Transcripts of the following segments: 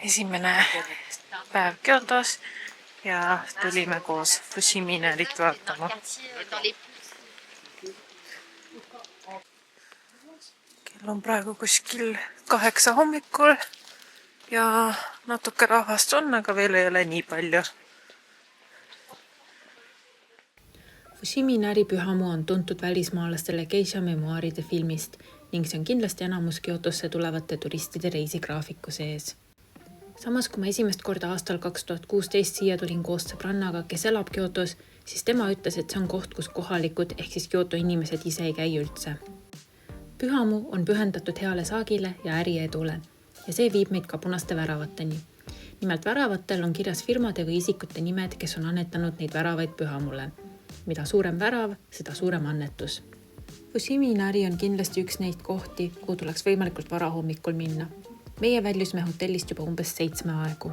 esimene päev Kyotos ja tulime koos Fushimi-närit vaatama. Kell on praegu kuskil 8 hommikul ja natuke rahvast on, aga veel ei ole nii palju. Fushimi-näri pühamu on tuntud välismaalastele geisha memuaaride filmist ning see on kindlasti enamus Kyotosse tulevate turistide reisigraafiku sees. Samas, kui ma esimest korda aastal 2016 siia tulin koos sõbrannaga, kes elab Kyotos, siis tema ütles, et see on koht, kus kohalikud ehk siis Kyoto inimesed ise ei käi üldse. Pühamu on pühendatud heale saagile ja äriedule ja see viib meid ka punaste väravateni. Nimelt väravatel on kirjas firmade või isikute nimed, kes on annetanud neid väravaid pühamule. Mida suurem värav, seda suurem annetus. Fushimi-näri on kindlasti üks neid kohti, kuhu tuleks võimalikult vara hommikul minna. Meie väljusime hotellist juba umbes 7 aegu.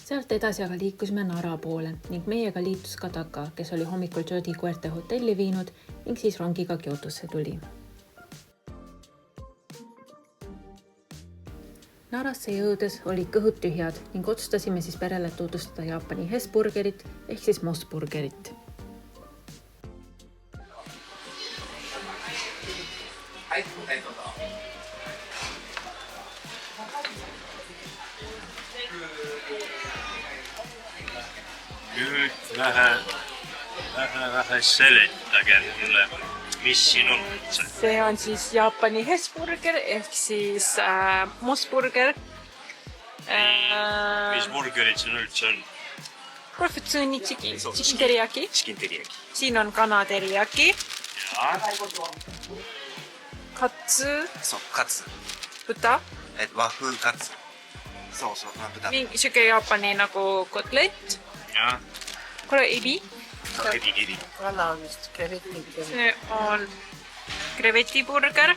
Sealt edasi aga liikusime Nara poole ning meiega liitus ka Taka, kes oli hommikul Jodi Kuerte hotelli viinud ning siis rongiga Kyotosse tuli. Narasse jõudes olid kõhud tühjad ning otsustasime siis perele tutvustada Jaapani Hesburgerit ehk siis Mosburgerit. Nüüd vähe seletage mulle, mis siin on üldse. See on siis Jaapani Hesburger ehk siis Mosburger. Mis burgerid siin üldse on? Profutsuuni chicken teriyaki. Siin on kana teriyaki. Ja. Katsu. そう、カツ。 Buta. 和風カツ。そうそう、豚。 Mingi siuke Jaapani nagu kotlett. Ja. Kore ebi. Ebi. See on krevetiburger.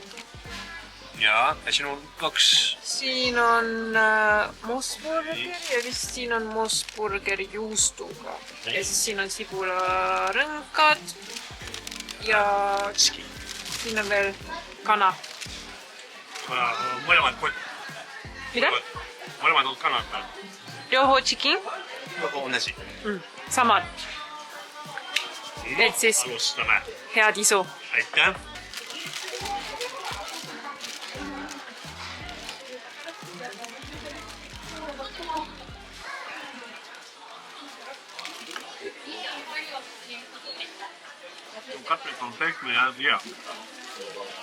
Ja siin on 2. Siin on Mosburger ja vist siin on Mosburger juustuga. Ja siis siin on sibularõnkad ja siin on veel kana. Mõlemad Mida? Mõlemad on kanad. Ryoho chicken. 同じ。 Samad. Et siis Alustame. head isu. Aitäh. Katrit on pehme ja hea.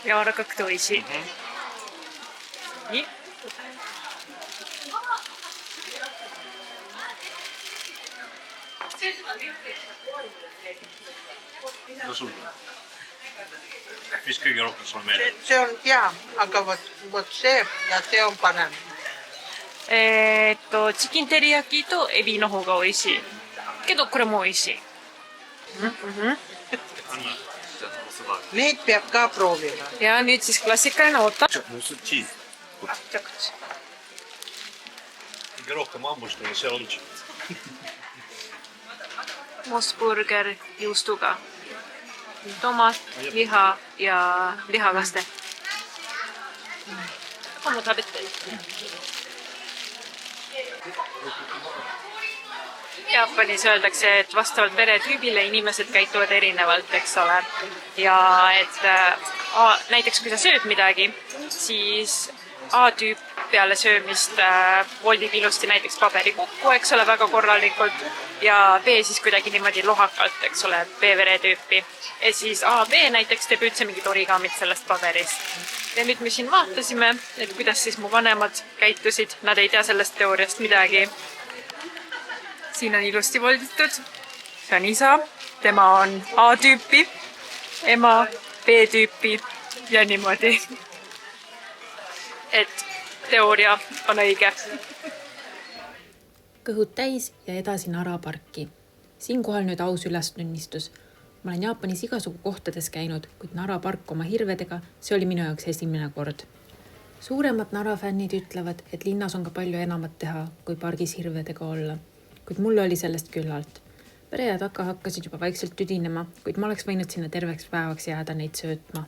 Jaurakak toisi. Nii. Ja sul? Mis kõige rohkem sul meeldib? See on hea, aga vot see ja see on parem. Chicken teriyaki to ebi no hou ga oishii. Kedo kore mo oishii. Anna. Neid peab ka proovima. Ja nüüd siis klassikaline oota. Cheese. Kõige rohkem hammustada see on. Mosburger juustuga. Tomat, liha ja lihakaste. Kammu tabette. Jaapanis öeldakse, et vastavalt peretüübile inimesed käituvad erinevalt, eks ole. Ja et näiteks kui sa sööd midagi, siis A-tüüp peale söömist voldib ilusti näiteks paberi kokku, eks ole, väga korralikult. Ja B siis kuidagi niimoodi lohakalt, eks ole, B-veretüüpi. Ja siis A-B näiteks teeb üldse mingid origaamid sellest paberist. Ja nüüd me siin vaatasime, et kuidas siis mu vanemad käitusid. Nad ei tea sellest teooriast midagi. Siin on ilusti volditud. See on isa. Tema on A-tüüpi, ema B-tüüpi ja niimoodi. Et teooria on õige. Kõhud täis ja edasi Nara parki. Siinkohal nüüd aus ülestunnistus. Ma olen Jaapanis igasugu kohtades käinud, kuid Nara park oma hirvedega, see oli minu jaoks esimene kord. Suuremad Nara fännid ütlevad, et linnas on ka palju enamat teha, kui pargis hirvedega olla. Kuid mulle oli sellest küllalt. Pere ja Taka hakkasid juba vaikselt tüdinema, kuid ma oleks võinud sinna terveks päevaks jääda neid söötma.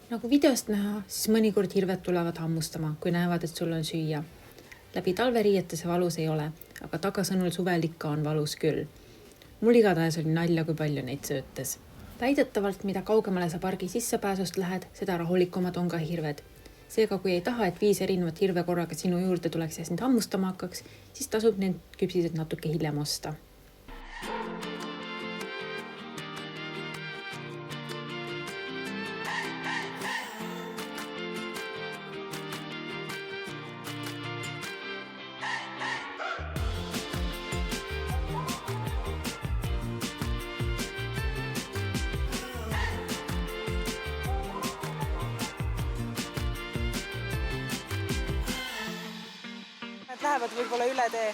Nagu videost näha, siis mõnikord hirved tulevad hammustama, kui näevad, et sul on süüa. Läbi talveriiete see valus ei ole, aga tagasõnul suvel ikka on valus küll. Mul igatahes oli nalja, kui palju neid söötes. Väidetavalt, mida kaugemale sa pargi sissepääsust lähed, seda rahulikumad on ka hirved. Seega, kui ei taha, et 5 erinevat hirve korraga sinu juurde tuleks ja sind hammustama hakkaks, siis tasub need küpsised natuke hiljem osta. Nad lähevad võib-olla üle tee.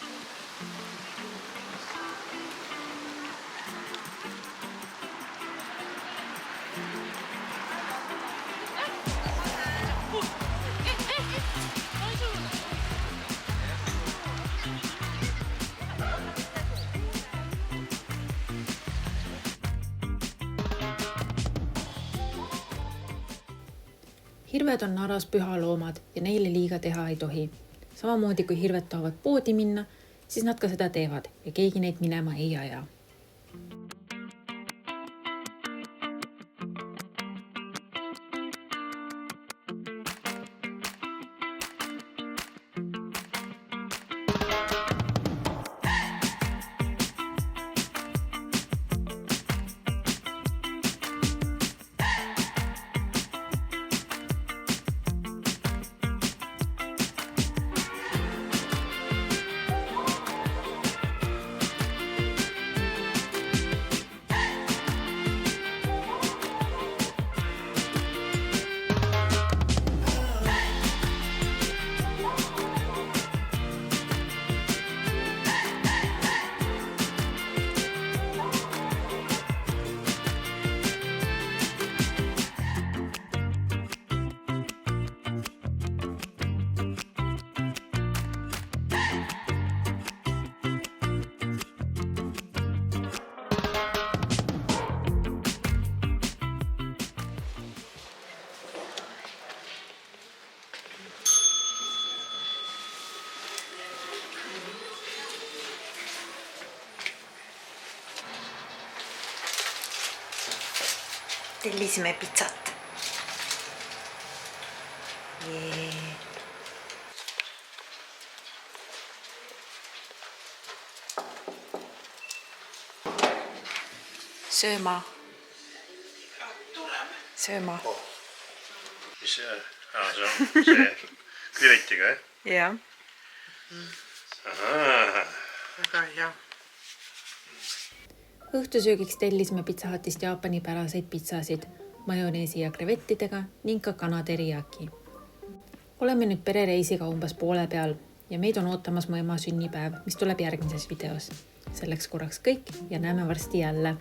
Hirved on naras pühaloomad ja neile liiga teha ei tohi. Samamoodi kui hirved tahavad poodi minna, siis nad ka seda teevad ja keegi neid minema ei aja. Tellisime pitsat. Jee. Sööma. Sööma. Mis see on see krivetiga, jah? Jah. Väga hea. Õhtusöögiks tellisime Pizza Hutist Jaapani päraseid pitsasid, majoneesi ja krevettidega ning ka kana teriyaki. Oleme nüüd perereisiga umbes poole peal ja meid on ootamas mu ema sünnipäev, mis tuleb järgmises videos. Selleks korraks kõik ja näeme varsti jälle.